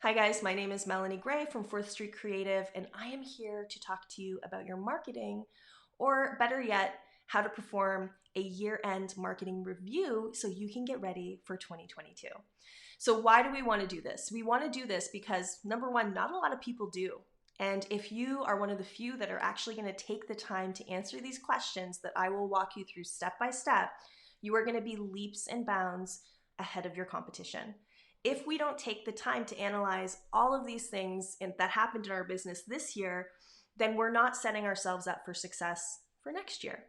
Hi guys, my name is Melanie Gray from 4th Street Creative, and I am here to talk to you about your marketing, or better yet, how to perform a year-end marketing review so you can get ready for 2022. So why do we want to do this? We want to do this because, number one, not a lot of people do. And if you are one of the few that are actually going to take the time to answer these questions that I will walk you through step by step, you are going to be leaps and bounds ahead of your competition. If we don't take the time to analyze all of these things that happened in our business this year, then we're not setting ourselves up for success for next year.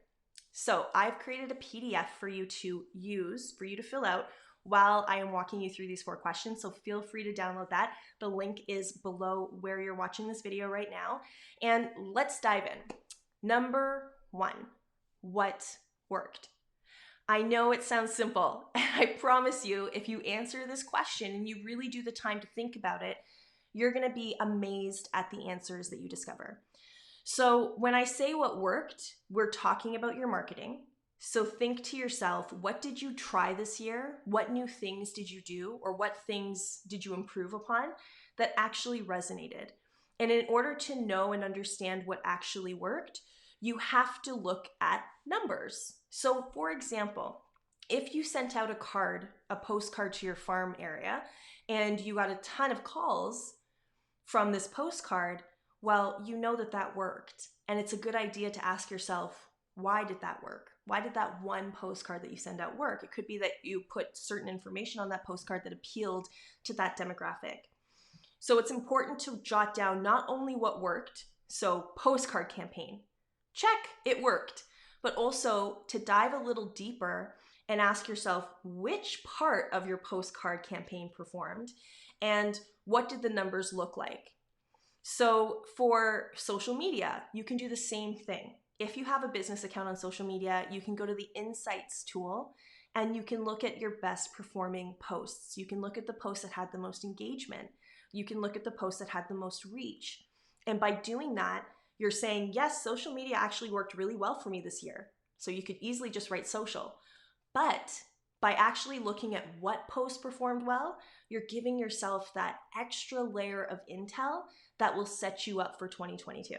So I've created a PDF for you to use, for you to fill out while I am walking you through these 4 questions. So feel free to download that. The link is below where you're watching this video right now. And let's dive in. Number 1, what worked? I know it sounds simple, and I promise you, if you answer this question and you really do the time to think about it, you're going to be amazed at the answers that you discover. So when I say what worked, we're talking about your marketing. So think to yourself, what did you try this year? What new things did you do? Or what things did you improve upon that actually resonated? And in order to know and understand what actually worked, you have to look at numbers. So for example, if you sent out a postcard to your farm area, and you got a ton of calls from this postcard, well, you know that worked. And it's a good idea to ask yourself, why did that work? Why did that one postcard that you send out work? It could be that you put certain information on that postcard that appealed to that demographic. So it's important to jot down not only what worked, so postcard campaign, check, it worked, but also to dive a little deeper and ask yourself which part of your postcard campaign performed and what did the numbers look like. So for social media, you can do the same thing. If you have a business account on social media, you can go to the Insights tool and you can look at your best performing posts. You can look at the posts that had the most engagement. You can look at the posts that had the most reach. And by doing that, you're saying, yes, social media actually worked really well for me this year. So you could easily just write social. But by actually looking at what posts performed well, you're giving yourself that extra layer of intel that will set you up for 2022.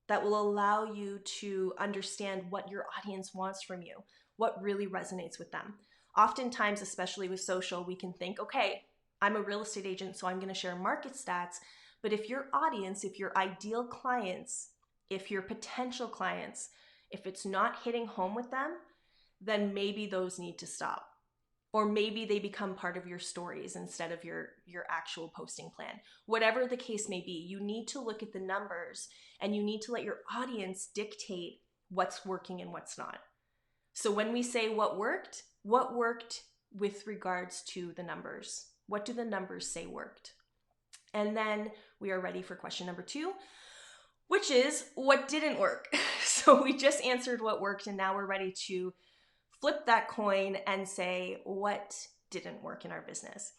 That will allow you to understand what your audience wants from you, what really resonates with them. Oftentimes, especially with social, we can think, okay, I'm a real estate agent, so I'm going to share market stats. But if your audience, if your ideal clients, if your potential clients, if it's not hitting home with them, then maybe those need to stop. Or maybe they become part of your stories instead of your actual posting plan. Whatever the case may be, you need to look at the numbers and you need to let your audience dictate what's working and what's not. So when we say what worked with regards to the numbers? What do the numbers say worked? And then we are ready for question number 2, which is what didn't work. So we just answered what worked, and now we're ready to flip that coin and say what didn't work in our business.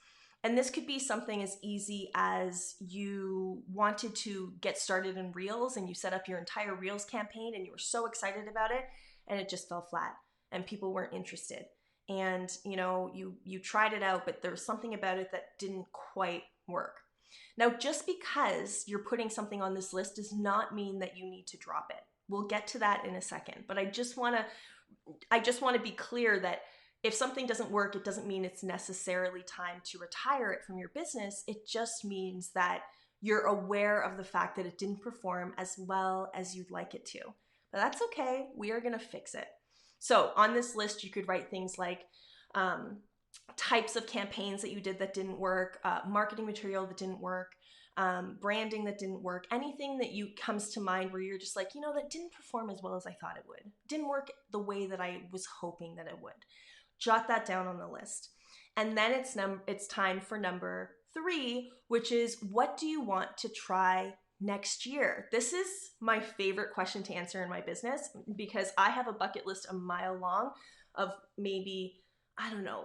And this could be something as easy as you wanted to get started in Reels and you set up your entire Reels campaign and you were so excited about it and it just fell flat and people weren't interested. And you tried it out, but there was something about it that didn't quite work. Now, just because you're putting something on this list does not mean that you need to drop it. We'll get to that in a second, but I just want to be clear that if something doesn't work, it doesn't mean it's necessarily time to retire it from your business. It just means that you're aware of the fact that it didn't perform as well as you'd like it to. But that's okay. We are going to fix it. So on this list, you could write things like types of campaigns that you did that didn't work, marketing material that didn't work, branding that didn't work, anything that comes to mind where you're just like, that didn't perform as well as I thought it would. Didn't work the way that I was hoping that it would. Jot that down on the list. And then it's time for number 3, which is what do you want to try next year? This is my favorite question to answer in my business because I have a bucket list a mile long of maybe,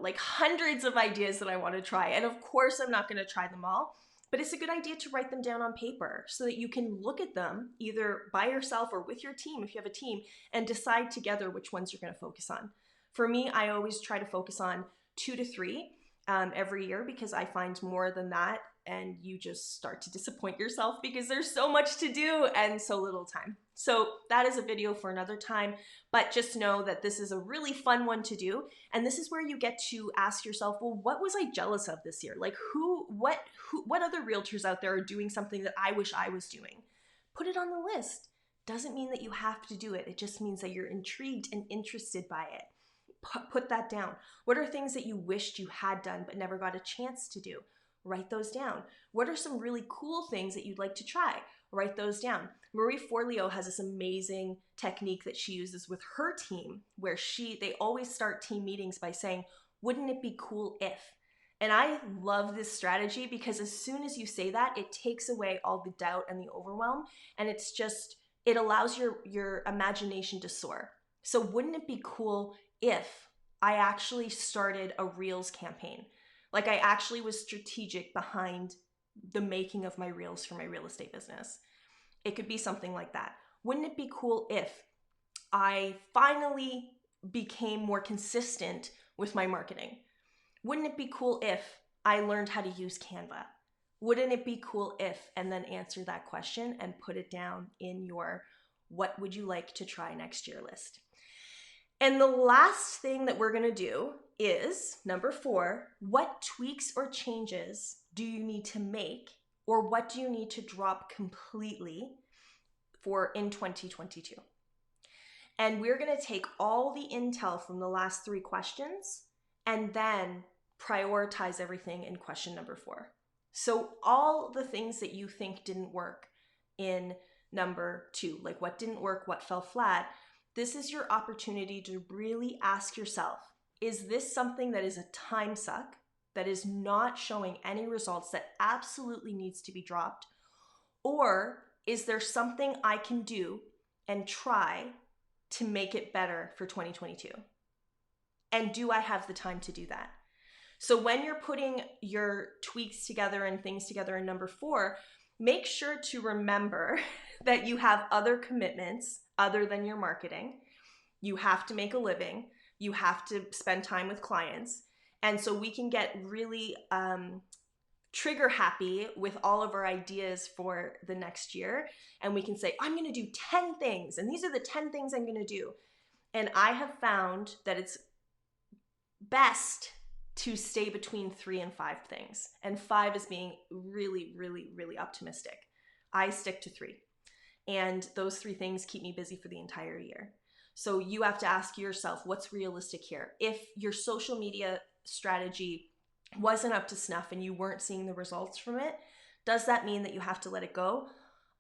like hundreds of ideas that I want to try. And of course, I'm not going to try them all. But it's a good idea to write them down on paper so that you can look at them either by yourself or with your team if you have a team and decide together which ones you're going to focus on. For me, I always try to focus on 2 to 3 every year because I find more than that and you just start to disappoint yourself because there's so much to do and so little time. So that is a video for another time, but just know that this is a really fun one to do. And this is where you get to ask yourself, well, what was I jealous of this year? Like what other realtors out there are doing something that I wish I was doing? Put it on the list. Doesn't mean that you have to do it. It just means that you're intrigued and interested by it. Put that down. What are things that you wished you had done but never got a chance to do? Write those down. What are some really cool things that you'd like to try? Write those down. Marie Forleo has this amazing technique that she uses with her team where they always start team meetings by saying, wouldn't it be cool if? And I love this strategy because as soon as you say that, it takes away all the doubt and the overwhelm, and it allows your imagination to soar. So wouldn't it be cool if I actually started a Reels campaign? Like I actually was strategic behind the making of my Reels for my real estate business. It could be something like that. Wouldn't it be cool if I finally became more consistent with my marketing? Wouldn't it be cool if I learned how to use Canva? Wouldn't it be cool if, and then answer that question and put it down in your what would you like to try next year list. And the last thing that we're going to do is number 4, what tweaks or changes do you need to make, or what do you need to drop completely for in 2022? And we're going to take all the intel from the last 3 questions and then prioritize everything in question number 4. So all the things that you think didn't work in number 2, like what didn't work, what fell flat, this is your opportunity to really ask yourself, is this something that is a time suck, that is not showing any results, that absolutely needs to be dropped? Or is there something I can do and try to make it better for 2022? And do I have the time to do that? So when you're putting your tweaks together and things together in number 4, make sure to remember that you have other commitments other than your marketing. You have to make a living. You have to spend time with clients. And so we can get really trigger happy with all of our ideas for the next year. And we can say, I'm going to do 10 things. And these are the 10 things I'm going to do. And I have found that it's best to stay between 3 and 5 things. And 5 is being really, really, really optimistic. I stick to 3. And those 3 things keep me busy for the entire year. So you have to ask yourself, what's realistic here? If your social media strategy wasn't up to snuff and you weren't seeing the results from it, does that mean that you have to let it go?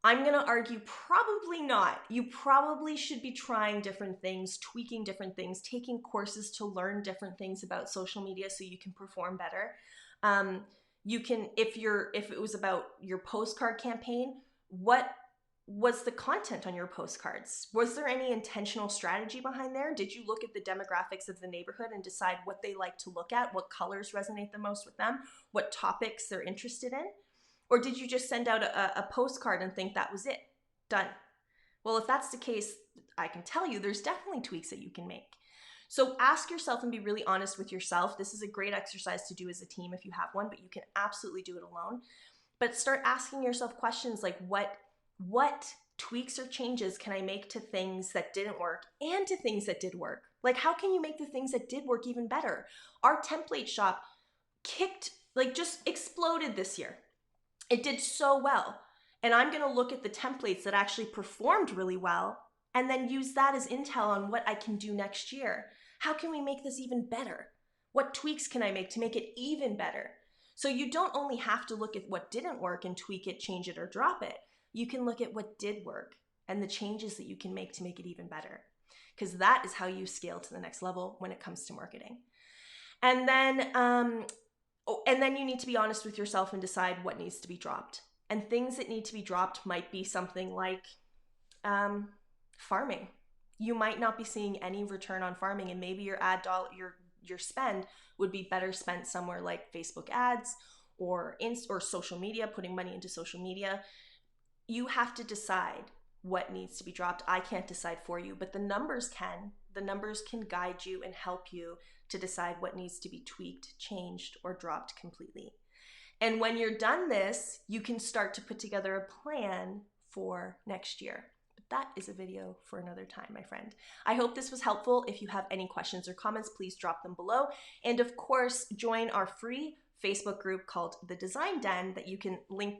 I'm going to argue probably not. You probably should be trying different things, tweaking different things, taking courses to learn different things about social media so you can perform better. You can, if it was about your postcard campaign, what was the content on your postcards? Was there any intentional strategy behind there? Did you look at the demographics of the neighborhood and decide what they like to look at, what colors resonate the most with them, what topics they're interested in? Or did you just send out a postcard and think that was it? Done. Well, if that's the case, I can tell you there's definitely tweaks that you can make. So ask yourself and be really honest with yourself. This is a great exercise to do as a team if you have one, but you can absolutely do it alone. But start asking yourself questions like what tweaks or changes can I make to things that didn't work and to things that did work? Like how can you make the things that did work even better? Our template shop just exploded this year. It did so well. And I'm going to look at the templates that actually performed really well and then use that as intel on what I can do next year. How can we make this even better? What tweaks can I make to make it even better? So you don't only have to look at what didn't work and tweak it, change it, or drop it. You can look at what did work and the changes that you can make to make it even better. Because that is how you scale to the next level when it comes to marketing. And then you need to be honest with yourself and decide what needs to be dropped. And things that need to be dropped might be something like farming. You might not be seeing any return on farming, and maybe your ad dollar, your spend would be better spent somewhere like Facebook ads or social media, putting money into social media. You have to decide what needs to be dropped. I can't decide for you, but the numbers can. The numbers can guide you and help you to decide what needs to be tweaked, changed, or dropped completely. And when you're done this, you can start to put together a plan for next year. But that is a video for another time, my friend. I hope this was helpful. If you have any questions or comments, please drop them below. And of course, join our free Facebook group called The Design Den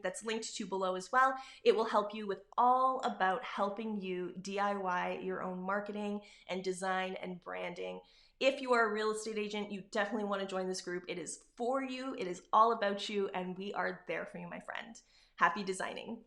that's linked to below as well. It will help you with all about helping you DIY your own marketing and design and branding. If you are a real estate agent, you definitely want to join this group. It is for you, it is all about you, and we are there for you, my friend. Happy designing.